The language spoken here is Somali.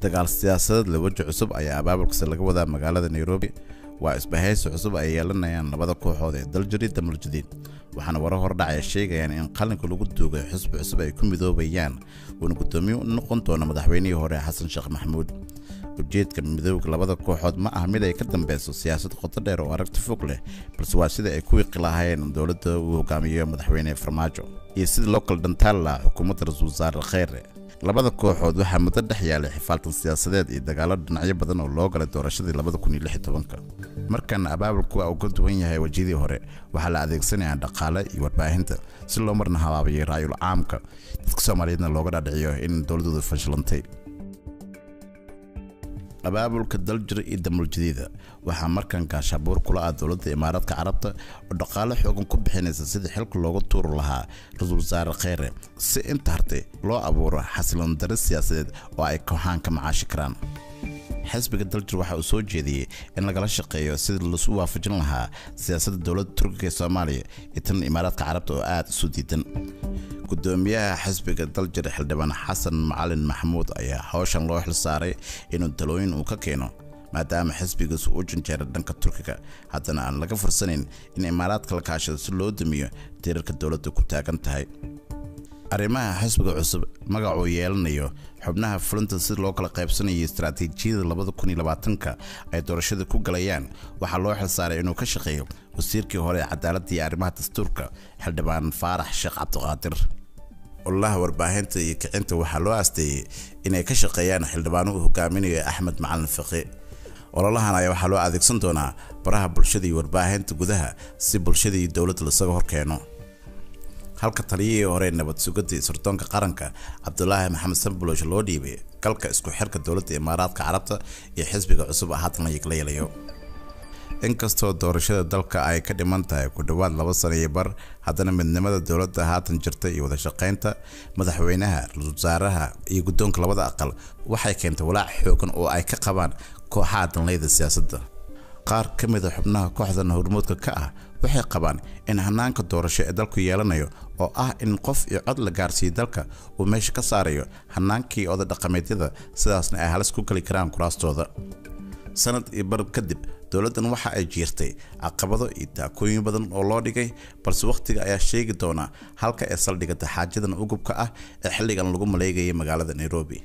dagaal siyaasadeed la waji cusub ayaa abaabulkiisa laga wadaa magaalada Nairobi waa isbahaysi cusub ay yeelanayaan labada kooxood ee daljiri damuljadiid waxaana warar hordhacay sheegayaan in qalinka lagu duugay xisbi cusub ay ku midoobayaan uu gudoomiye noqon doono madaxweynihii hore Xasan Sheekh Maxamuud ujeedka midowga labada kooxood ma aha mid ay ka dambayso siyaasad qoto dheer oo aragti fog leh balse waa sida ay ku wiiqlaayeen dawladda uu hogaamiyo madaxweyne Farmaajo iyo sida local dantalla xukuumadda Ra'iisul Wasaare Khayre labada kooxood waxa muddo dhex yaalay xifaaltan siyaasadeed iyo dagaalo dhinacyo badan oo loo galay doorashadii 2016 markan abaabulku uu ka duwan yahay wajidii hore waxa la adeegsanayaa dhaqaale iyo warbaahinta si loo marna habaabiyo raayul caamka dadka Soomaaliyeedna looga dhaadhiciyo in dawladdu fashilantay abaabulka daljir iyo damuljadiid waxa markan gaashabuur kula ah dawladda Imaaraadka Carabta oo dhaqaale xoogan ku bixinaysa sidii xilka looga tuuro lahaa Ra'iisul Wasaare Khayre si inta hartay loo abuuro xasiloon darro siyaasadeed oo ay kooxaan ka macaashi karaan xisbiga daljir waxa uu soo jeediyay in laga shaqeeyo sidii la soo waafajin lahaa siyaasadda dawladda Turkiga ee Soomaaliya iyo tan Imaaraadka Carabta oo aad isu diidan gudoomiyaha xisbiga daljir xildhibaan Xasan Macalin Maxamuud ayaa hawshan loo xil saaray inuu talooyin uu ka keeno maadaama xisbigiisu uu janjeeray dhanka Turkiga haddana aan laga fursanin in Imaaraadka la kaashado si loo damiyo tiirarka dawladda ku taagan tahay arrimaha xisbiga cusub magacu yeelanayo xubnaha fulinta si loo kala qaybsanayo istaraatiijiyada 2020 ay doorashada ku galayaan waxa loo xil saaray inuu ka shaqeeyo wasiirkii hore cadaaladda iyo arrimaha dastuurka xildhibaan Faarax Sheekh Cabdiqaadir والله warbaahinta iyo kicinta waxa loo aasteeyay inay ka shaqeeyaan xildhibaano uu hogaaminayo Axmed Macalin Faqi ololahan ayaa waxa loo adeegsan doonaa baraha bulshada iyo warbaahinta gudaha si bulshada iyo dawladda la isaga horkeeno halka taliyihii hore nabad sugidda sirdoonka qaranka Cabdullaahi Maxamed Sanbuloosh loo dhiibay galka isku xirka dawladda Imaaraadka Carabta iyo xisbiga cusub haatan la yigleeyo inkastoo doorashada dalka ay ka dhiman tahay ku dhawaad 2 sano iyo bar haddana midnimada dawladda haatan jirta iyo wada shaqeynta madaxweynaha Ra'iisul Wasaaraha iyo gudoonka labada aqal waxay keentay walaac xoogan oo ay ka qabaan kooxaha danleyda siyaasadda qaar ka mid ah xubnaha kooxdan hormuudka ka ah waxay qabaan in hanaanka doorasho ee dalku yeelanayo oo ah in qof iyo cod la gaarsiiyo dalka uu meesha ka saarayo hanaankii oda dhaqameedyada sidaasna ay halis ku gali karaan kuraastooda sanad iyo bar kadib dawladdan waxa ay jiirtay caqabado iyo taakooyin badan oo loo dhigay balse waqtiga ayaa sheegi doona halka ay saldhigata xaajadan ugubka ah ee xilligan lagu maleegayay magaalada Nairobi